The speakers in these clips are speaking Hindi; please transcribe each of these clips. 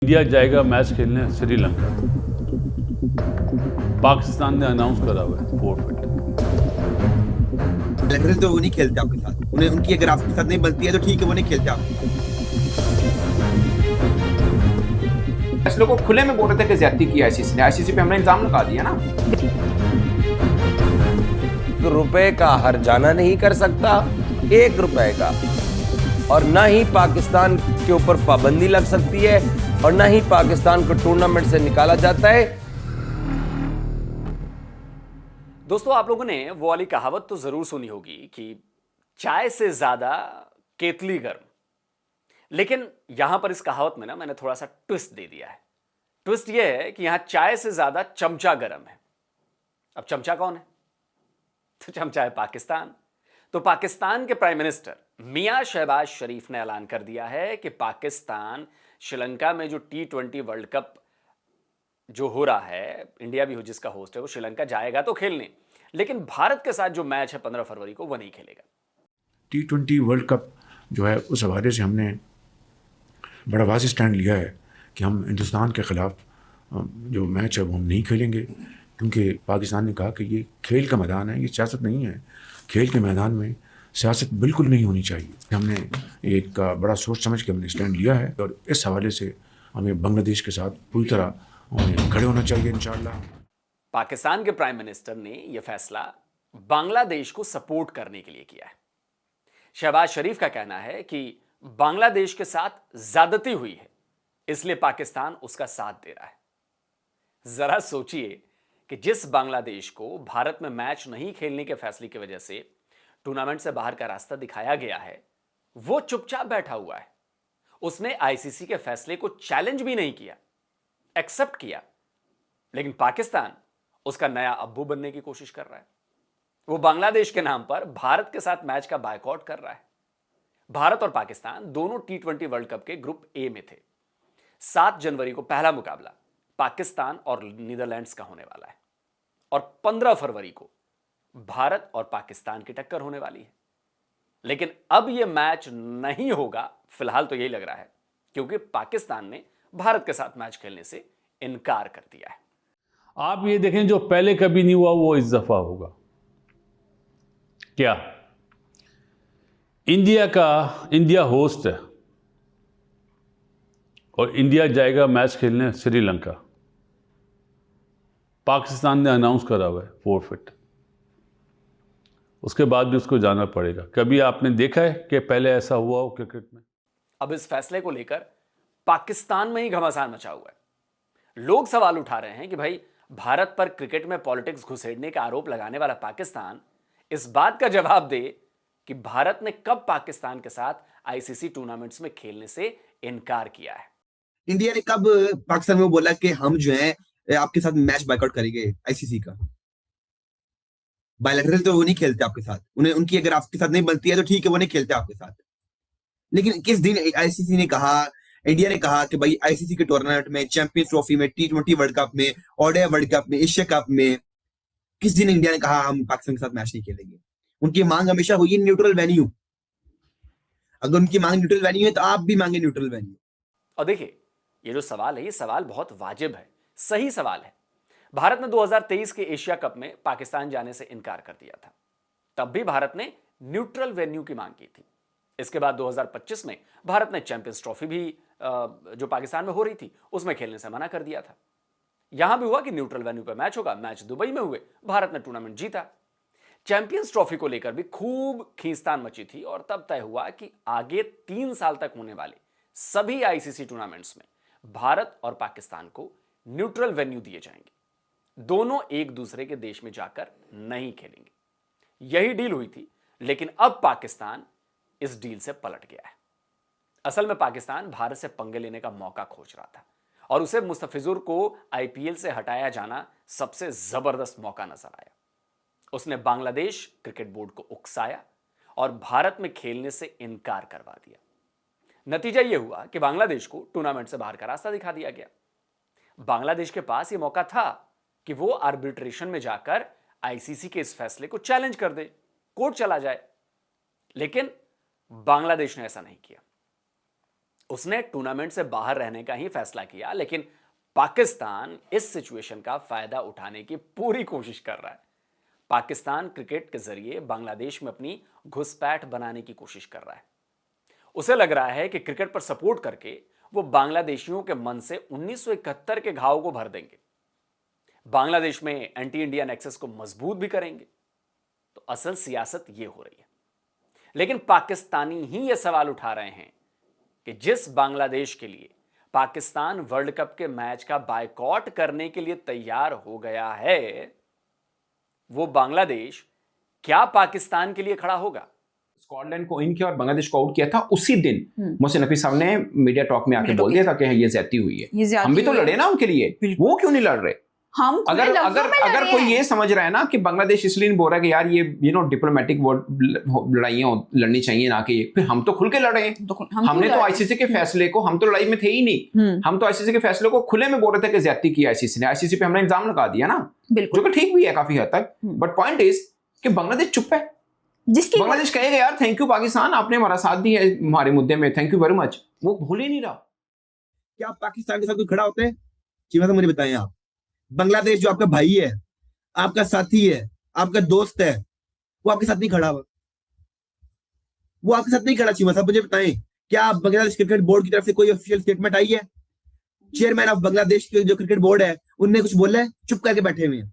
इंडिया जाएगा मैच खेलने श्रीलंका। पाकिस्तान ने अनाउंस करा हुआ है फोरफिट। लैटरल तो वो नहीं खेलते आपके साथ, उन्हें उनकी अगर आपके साथ नहीं बनती है तो ठीक है, वो नहीं खेलते आपके साथ। फैसलों को खुले में बोल रहे थे कि ज्यादती की आईसीसी ने। आईसीसी पे हमने इल्जाम लगा दिया ना। रुपए का हर्जाना नहीं कर सकता 1 रुपए का, और ना ही पाकिस्तान के ऊपर पाबंदी लग सकती है, और ना ही पाकिस्तान को टूर्नामेंट से निकाला जाता है। दोस्तों, आप लोगों ने वो वाली कहावत तो जरूर सुनी होगी कि चाय से ज्यादा केतली गर्म। लेकिन यहां पर इस कहावत में ना मैंने थोड़ा सा ट्विस्ट दे दिया है। ट्विस्ट यह है कि यहां चाय से ज्यादा चमचा गर्म है। अब चमचा कौन है? तो चमचा है पाकिस्तान। तो पाकिस्तान के प्राइम मिनिस्टर मियां शहबाज शरीफ ने ऐलान कर दिया है कि पाकिस्तान श्रीलंका में जो T20 वर्ल्ड कप जो हो रहा है, इंडिया भी हो जिसका होस्ट है, वो श्रीलंका जाएगा तो खेलने, लेकिन भारत के साथ जो मैच है 15 फरवरी को वो नहीं खेलेगा। T20 वर्ल्ड कप जो है उस हवाले से हमने बड़ा वाज़ेह स्टैंड लिया है कि हम हिंदुस्तान के ख़िलाफ़ जो मैच है वो हम नहीं खेलेंगे, क्योंकि पाकिस्तान ने कहा कि ये खेल का मैदान है, ये सियासत नहीं है। खेल के मैदान में सियासत बिल्कुल नहीं होनी चाहिए। हमने एक बड़ा सोच समझ के हमने स्टैंड लिया है, और इस हवाले से हमें बांग्लादेश के साथ पूरी तरह खड़े होना चाहिए इंशाअल्लाह। पाकिस्तान के प्राइम मिनिस्टर ने यह फैसला बांग्लादेश को सपोर्ट करने के लिए किया है। शहबाज शरीफ का कहना है कि बांग्लादेश के साथ ज्यादती हुई है, इसलिए पाकिस्तान उसका साथ दे रहा है। जरा सोचिए कि जिस बांग्लादेश को भारत में मैच नहीं खेलने के फैसले की वजह से टूर्नामेंट से बाहर का रास्ता दिखाया गया है, वो चुपचाप बैठा हुआ है। उसने आईसीसी के फैसले को चैलेंज भी नहीं किया, एक्सेप्ट किया। लेकिन पाकिस्तान उसका नया अब्बू बनने की कोशिश कर रहा है। वो बांग्लादेश के नाम पर भारत के साथ मैच का बायकॉट कर रहा है। भारत और पाकिस्तान दोनों T20 वर्ल्ड कप के ग्रुप ए में थे। 7 जनवरी को पहला मुकाबला पाकिस्तान और नीदरलैंड्स का होने वाला है, और 15 फरवरी को भारत और पाकिस्तान की टक्कर होने वाली है। लेकिन अब यह मैच नहीं होगा, फिलहाल तो यही लग रहा है, क्योंकि पाकिस्तान ने भारत के साथ मैच खेलने से इनकार कर दिया है। आप ये देखें, जो पहले कभी नहीं हुआ वो इस दफा होगा। क्या? इंडिया होस्ट है और इंडिया जाएगा मैच खेलने श्रीलंका। पाकिस्तान ने अनाउंस करा हुआ है फोरफिट। उसके बाद भी उसको जाना पड़ेगा। कभी आपने देखा है कि पहले ऐसा हुआ हो क्रिकेट में? अब इस फैसले को लेकर पाकिस्तान में ही घमासान मचा हुआ है। लोग सवाल उठा रहे हैं कि भाई, भारत पर क्रिकेट में पॉलिटिक्स घुसेड़ने का आरोप लगाने वाला पाकिस्तान इस बात का जवाब दे कि भारत ने कब पाकिस्तान के साथ आईसीसी टूर्नामेंट्स में खेलने से इनकार किया है। इंडिया ने कब पाकिस्तान में बोला कि हम जो है आपके साथ मैच बायकॉट करेंगे आईसीसी का? बायलैटरल तो वो नहीं खेलते आपके साथ, उन्हें उनकी अगर आपके साथ नहीं बनती है तो ठीक है, वो नहीं खेलते आपके साथ। लेकिन किस दिन आईसीसी ने कहा, इंडिया ने कहा कि भाई आईसीसी के टूर्नामेंट में, चैंपियंस ट्रॉफी में, T20 वर्ल्ड कप में, ओडीआई वर्ल्ड कप में, एशिया कप में, किस दिन इंडिया ने कहा हम पाकिस्तान के साथ मैच नहीं खेलेंगे? उनकी मांग हमेशा हुई न्यूट्रल वेन्यू। अगर उनकी मांग न्यूट्रल वेन्यू है तो आप भी मांगे न्यूट्रल वेन्यू। और देखिए, ये जो सवाल है, ये सवाल बहुत वाजिब है, सही सवाल है। भारत ने 2023 के एशिया कप में पाकिस्तान जाने से इनकार कर दिया था। तब भी भारत ने न्यूट्रल वेन्यू की मांग की थी। इसके बाद 2025 में भारत ने चैंपियंस ट्रॉफी भी जो पाकिस्तान में हो रही थी उसमें खेलने से मना कर दिया था। यहां भी हुआ कि न्यूट्रल वेन्यू पर मैच होगा। मैच दुबई में हुए, भारत ने टूर्नामेंट जीता। चैंपियंस ट्रॉफी को लेकर भी खूब खींचतान मची थी, और तब तय हुआ कि आगे 3 साल तक होने वाले सभी आईसीसी टूर्नामेंट्स में भारत और पाकिस्तान को न्यूट्रल वेन्यू दिए जाएंगे। दोनों एक दूसरे के देश में जाकर नहीं खेलेंगे। यही डील हुई थी, लेकिन अब पाकिस्तान इस डील से पलट गया है। असल में पाकिस्तान भारत से पंगे लेने का मौका खोज रहा था, और उसे मुस्तफिजुर को आईपीएल से हटाया जाना सबसे जबरदस्त मौका नजर आया। उसने बांग्लादेश क्रिकेट बोर्ड को उकसाया और भारत में खेलने से इनकार करवा दिया। नतीजा यह हुआ कि बांग्लादेश को टूर्नामेंट से बाहर का रास्ता दिखा दिया गया। बांग्लादेश के पास यह मौका था कि वो आर्बिट्रेशन में जाकर आईसीसी के इस फैसले को चैलेंज कर दे, कोर्ट चला जाए। लेकिन बांग्लादेश ने ऐसा नहीं किया। उसने टूर्नामेंट से बाहर रहने का ही फैसला किया, लेकिन पाकिस्तान इस सिचुएशन का फायदा उठाने की पूरी कोशिश कर रहा है। पाकिस्तान क्रिकेट के जरिए बांग्लादेश में अपनी घुसपैठ बनाने की कोशिश कर रहा है। उसे लग रहा है कि क्रिकेट पर सपोर्ट करके वो बांग्लादेशियों के मन से 1971 के घाव को भर देंगे, बांग्लादेश में एंटी इंडिया नेक्सस को मजबूत भी करेंगे। तो असल सियासत ये हो रही है। लेकिन पाकिस्तानी ही ये सवाल उठा रहे हैं कि जिस बांग्लादेश के लिए पाकिस्तान वर्ल्ड कप के मैच का बायकॉट करने के लिए तैयार हो गया है, वो बांग्लादेश क्या पाकिस्तान के लिए खड़ा होगा? स्कॉटलैंड को इन किया और बांग्लादेश को आउट किया था, उसी दिन मोहसिन नकवी साहब ने मीडिया टॉक में आके बोल दिया था कि ये ज्यादती हुई है। हम भी तो लड़े ना उनके लिए, वो क्यों नहीं लड़ रहे? हम अगर कोई ये समझ रहा है ना कि बांग्लादेश इसलिए नहीं बोल रहा है कि यार ये डिप्लोमेटिक लड़ाइयां लड़नी चाहिए ना, कि फिर हम तो खुल के लड़े हैं। हमने तो आईसीसी के फैसले को, हम तो लड़ाई में थे ही नहीं, हम तो आईसीसी के फैसले को खुले में बोल रहे थे कि ज्यादती की आईसीसी ने। आईसीसी पे हमने इल्जाम लगा दिया ना, जो कि ठीक भी है काफी हद तक। बट पॉइंट इज कि बांग्लादेश चुप है। बांग्लादेश कहेगा यार थैंक यू पाकिस्तान, आपने हमारा साथ दिया है हमारे मुद्दे में, थैंक यू वेरी मच। वो भूल ही नहीं रहा। क्या आप पाकिस्तान के साथ कोई खड़ा होते हैं? तो मुझे बताएं आप। बांग्लादेश जो आपका भाई है, आपका साथी है, आपका दोस्त है, वो आपके साथ नहीं खड़ा हुआ, वो आपके साथ नहीं खड़ा। चीमा साहब मुझे बताएं, क्या बांग्लादेश क्रिकेट बोर्ड की तरफ से कोई ऑफिशियल स्टेटमेंट आई है? चेयरमैन ऑफ बांग्लादेश के जो क्रिकेट बोर्ड है, उनने कुछ बोला है? चुप करके बैठे हुए हैं।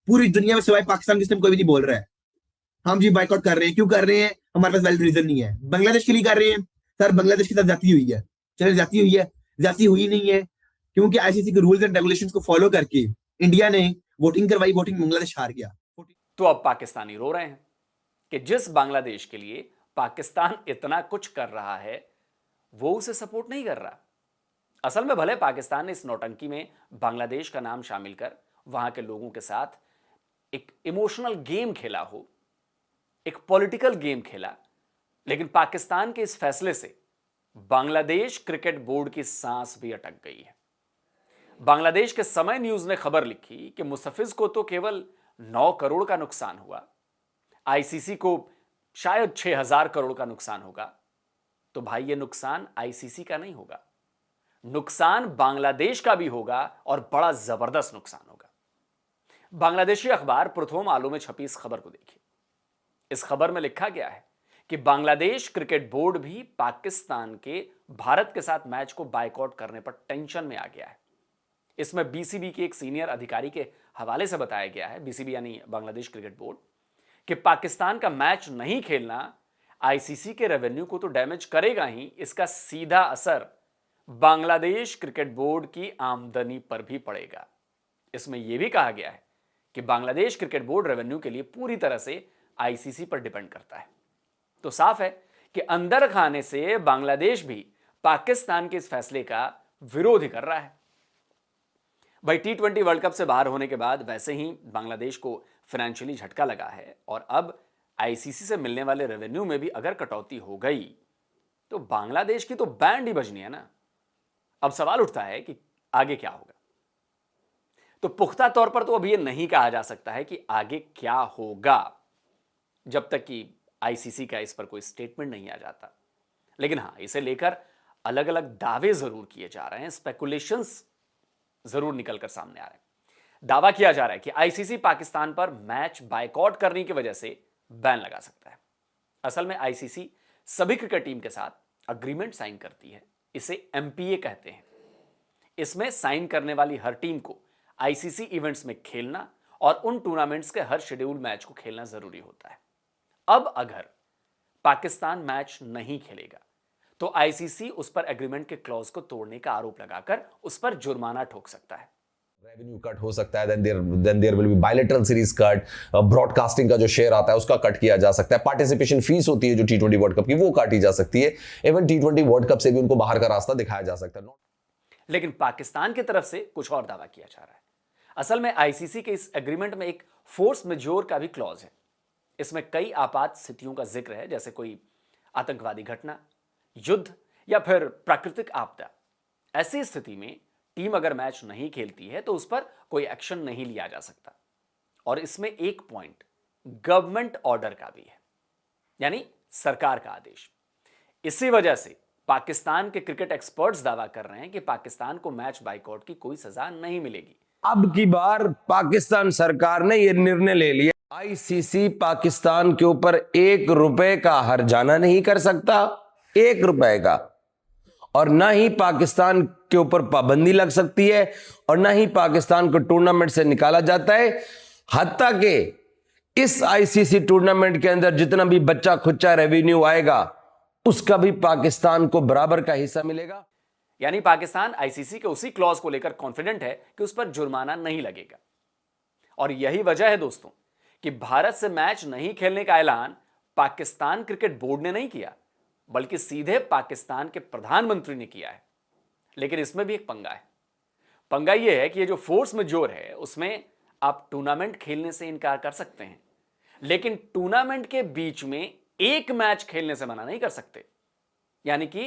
पूरी दुनिया में सिवाय पाकिस्तान के कोई भी नहीं बोल रहा है हम जी बाइकआउट कर रहे हैं। क्यों कर रहे हैं? हमारे पास वैलिड रीजन नहीं है। बांग्लादेश के लिए कर रहे हैं सर, बांग्लादेश के साथ जाती हुई है, चले जाती हुई है, जाती हुई नहीं है, क्योंकि आईसीसी के रूल्स एंड रेगुलेशंस को फॉलो करके इंडिया ने वोटिंग करवाई, वोटिंग बांग्लादेश हार गया। तो अब पाकिस्तानी रो रहे हैं कि जिस बांग्लादेश के लिए पाकिस्तान इतना कुछ कर रहा है, वो उसे सपोर्ट नहीं कर रहा। असल में भले पाकिस्तान ने इस नौटंकी में बांग्लादेश का नाम शामिल कर वहां के लोगों के साथ एक इमोशनल गेम खेला हो, एक पॉलिटिकल गेम खेला, लेकिन पाकिस्तान के इस फैसले से बांग्लादेश क्रिकेट बोर्ड की सांस भी अटक गई है। बांग्लादेश के समय न्यूज ने खबर लिखी कि मुस्तफिज को तो केवल 9 करोड़ का नुकसान हुआ, आईसीसी को शायद 6000 करोड़ का नुकसान होगा। तो भाई ये नुकसान आईसीसी का नहीं होगा, नुकसान बांग्लादेश का भी होगा, और बड़ा जबरदस्त नुकसान होगा। बांग्लादेशी अखबार प्रथम आलो में छपी इस खबर को देखिए। इस खबर में लिखा गया है कि बांग्लादेश क्रिकेट बोर्ड भी पाकिस्तान के भारत के साथ मैच को बायकॉट करने पर टेंशन में आ गया है। इसमें बीसीबी के एक सीनियर अधिकारी के हवाले से बताया गया है, बीसीबी यानी बांग्लादेश क्रिकेट बोर्ड, कि पाकिस्तान का मैच नहीं खेलना आईसीसी के रेवेन्यू को तो डैमेज करेगा ही, इसका सीधा असर बांग्लादेश क्रिकेट बोर्ड की आमदनी पर भी पड़ेगा। इसमें यह भी कहा गया है कि बांग्लादेश क्रिकेट बोर्ड रेवेन्यू के लिए पूरी तरह से आईसीसी पर डिपेंड करता है। तो साफ है कि अंदर खाने से बांग्लादेश भी पाकिस्तान के इस फैसले का विरोध ही कर रहा है। भाई T20 वर्ल्ड कप से बाहर होने के बाद वैसे ही बांग्लादेश को फाइनेंशियली झटका लगा है, और अब आईसीसी से मिलने वाले रेवेन्यू में भी अगर कटौती हो गई तो बांग्लादेश की तो बैंड ही बजनी है ना। अब सवाल उठता है कि आगे क्या होगा। तो पुख्ता तौर पर तो अभी यह नहीं कहा जा सकता है कि आगे क्या होगा, जब तक कि आईसीसी का इस पर कोई स्टेटमेंट नहीं आ जाता। लेकिन हां, इसे लेकर अलग अलग दावे जरूर किए जा रहे हैं, स्पेकुलेशंस जरूर निकलकर सामने आ रहे हैं। दावा किया जा रहा है कि आईसीसी पाकिस्तान पर मैच बायकॉट करने की वजह से बैन लगा सकता है। असल में आईसीसी सभी क्रिकेट टीम के साथ अग्रीमेंट साइन करती है, इसे एमपीए कहते हैं। इसमें साइन करने वाली हर टीम को आईसीसी इवेंट्स में खेलना और उन टूर्नामेंट्स के हर शेड्यूल मैच को खेलना जरूरी होता है। अब अगर पाकिस्तान मैच नहीं खेलेगा तो आईसीसी उस पर एग्रीमेंट के क्लॉज को तोड़ने का आरोप लगाकर उस पर जुर्माना ठोक सकता है। रेवेन्यू कट हो सकता है, then there will be bilateral series cut, broadcasting का जो शेयर आता है उसका कट किया जा सकता है, पार्टिसिपेशन फीस होती है जो T20 वर्ल्ड कप की वो काटी जा सकती है, इवन T20 वर्ल्ड कप से भी उनको बाहर का रास्ता दिखाया जा सकता है। लेकिन पाकिस्तान की तरफ से कुछ और दावा किया जा रहा है। असल में आईसीसी के इस एग्रीमेंट में एक फोर्स मेजोर का भी क्लॉज है। इसमें कई आपात स्थितियों का जिक्र है, जैसे कोई आतंकवादी घटना, युद्ध या फिर प्राकृतिक आपदा। ऐसी स्थिति में टीम अगर मैच नहीं खेलती है तो उस पर कोई एक्शन नहीं लिया जा सकता। और इसमें एक पॉइंट गवर्नमेंट ऑर्डर का भी है, यानी सरकार का आदेश। इसी वजह से पाकिस्तान के क्रिकेट एक्सपर्ट्स दावा कर रहे हैं कि पाकिस्तान को मैच बाइकआउट की कोई सजा नहीं मिलेगी। अब की बार पाकिस्तान सरकार ने यह निर्णय ले लिया, आईसीसी पाकिस्तान के ऊपर 1 रुपए का हर्जाना नहीं कर सकता, 1 रुपए का, और ना ही पाकिस्तान के ऊपर पाबंदी लग सकती है और ना ही पाकिस्तान को टूर्नामेंट से निकाला जाता है। हत्ता के इस आईसीसी टूर्नामेंट के अंदर जितना भी बच्चा खुच्चा रेवेन्यू आएगा उसका भी पाकिस्तान को बराबर का हिस्सा मिलेगा। यानी पाकिस्तान आईसीसी के उसी क्लॉज को लेकर कॉन्फिडेंट है कि उस पर जुर्माना नहीं लगेगा। और यही वजह है दोस्तों कि भारत से मैच नहीं खेलने का ऐलान पाकिस्तान क्रिकेट बोर्ड ने नहीं किया, बल्कि सीधे पाकिस्तान के प्रधानमंत्री ने किया है। लेकिन इसमें भी एक पंगा है। पंगा यह है कि ये जो फोर्स मेजोर है उसमें आप टूर्नामेंट खेलने से इनकार कर सकते हैं, लेकिन टूर्नामेंट के बीच में एक मैच खेलने से मना नहीं कर सकते। यानी कि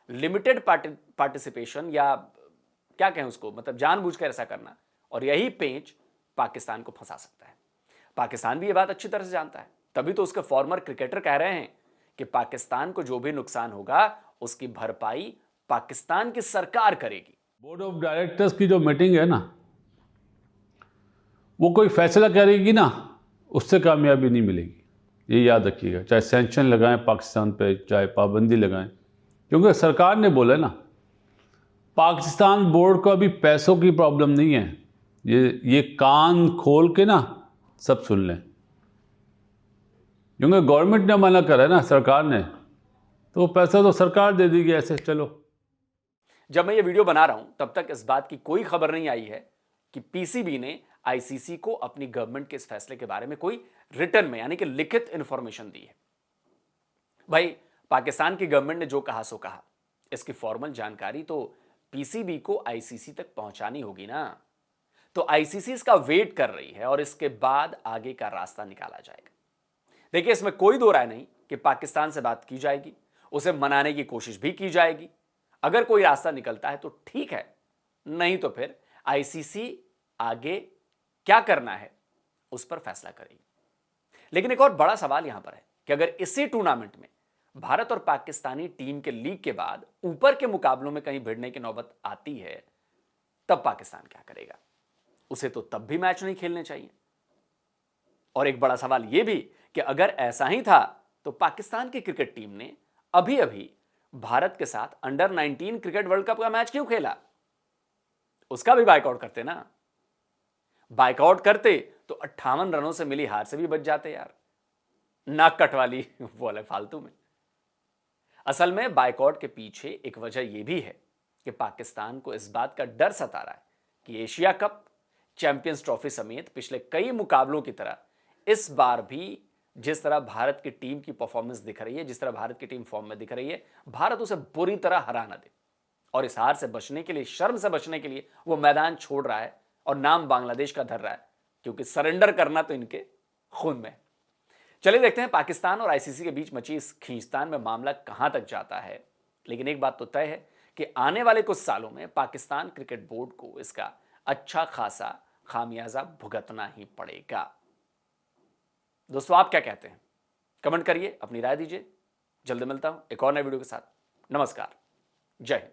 लिमिटेड पार्टिसिपेशन, या क्या कहें उसको, मतलब जानबूझकर ऐसा करना, और यही पेंच पाकिस्तान को फंसा सकता है। पाकिस्तान भी ये बात अच्छी तरह से जानता है, तभी तो उसके फॉर्मर क्रिकेटर कह रहे हैं कि पाकिस्तान को जो भी नुकसान होगा उसकी भरपाई पाकिस्तान की सरकार करेगी। बोर्ड ऑफ डायरेक्टर्स की जो मीटिंग है ना, वो कोई फैसला करेगी ना, उससे कामयाबी नहीं मिलेगी, ये याद रखिएगा। चाहे सैंक्शन लगाएं पाकिस्तान पे, चाहे पाबंदी लगाएं, क्योंकि सरकार ने बोला ना, पाकिस्तान बोर्ड को अभी पैसों की प्रॉब्लम नहीं है। ये कान खोल के ना सब सुन लें, क्योंकि गवर्नमेंट ने मना करा है ना, सरकार ने, तो वो पैसा तो सरकार दे देगी ऐसे। चलो, जब मैं ये वीडियो बना रहा हूं तब तक इस बात की कोई खबर नहीं आई है कि पीसीबी ने आईसीसी को अपनी गवर्नमेंट के इस फैसले के बारे में कोई रिटर्न में, यानी कि लिखित इंफॉर्मेशन दी है। भाई, पाकिस्तान की गवर्नमेंट ने जो कहा सो कहा, इसकी फॉर्मल जानकारी तो पीसीबी को आईसीसी तक पहुंचानी होगी ना। तो आईसीसी इसका वेट कर रही है और इसके बाद आगे का रास्ता निकाला जाएगा। देखिए, इसमें कोई दो राय नहीं कि पाकिस्तान से बात की जाएगी, उसे मनाने की कोशिश भी की जाएगी। अगर कोई रास्ता निकलता है तो ठीक है, नहीं तो फिर आईसीसी आगे क्या करना है उस पर फैसला करेगी। लेकिन एक और बड़ा सवाल यहां पर है कि अगर इसी टूर्नामेंट में भारत और पाकिस्तानी टीम के लीग के बाद ऊपर के मुकाबलों में कहीं भिड़ने की नौबत आती है, तब पाकिस्तान क्या करेगा? उसे तो तब भी मैच नहीं खेलने चाहिए। और एक बड़ा सवाल यह भी कि अगर ऐसा ही था तो पाकिस्तान की क्रिकेट टीम ने अभी अभी भारत के साथ अंडर 19 क्रिकेट वर्ल्ड कप का मैच क्यों खेला? उसका भी बाइकआउट करते ना। बाइकआउट करते तो 58 रनों से मिली हार से भी बच जाते यार। नाक कटवाली वो अलग फालतू में। असल में बाइकआउट के पीछे एक वजह यह भी है कि पाकिस्तान को इस बात का डर सता रहा है कि एशिया कप, चैंपियंस ट्रॉफी समेत पिछले कई मुकाबलों की तरह इस बार भी जिस तरह भारत की टीम की परफॉर्मेंस दिख रही है, जिस तरह भारत की टीम फॉर्म में दिख रही है, भारत उसे बुरी तरह हरा ना दे। और इस हार से बचने के लिए, शर्म से बचने के लिए वो मैदान छोड़ रहा है और नाम बांग्लादेश का धर रहा है, क्योंकि सरेंडर करना तो इनके खून में। चलिए देखते हैं पाकिस्तान और आईसीसी के बीच मची इस खींचतान में मामला कहां तक जाता है। लेकिन एक बात तो तय है कि आने वाले कुछ सालों में पाकिस्तान क्रिकेट बोर्ड को इसका अच्छा खासा खामियाजा भुगतना ही पड़ेगा। दोस्तों, आप क्या कहते हैं? कमेंट करिए, अपनी राय दीजिए। जल्द मिलता हूं एक और नए वीडियो के साथ। नमस्कार, जय हिंद।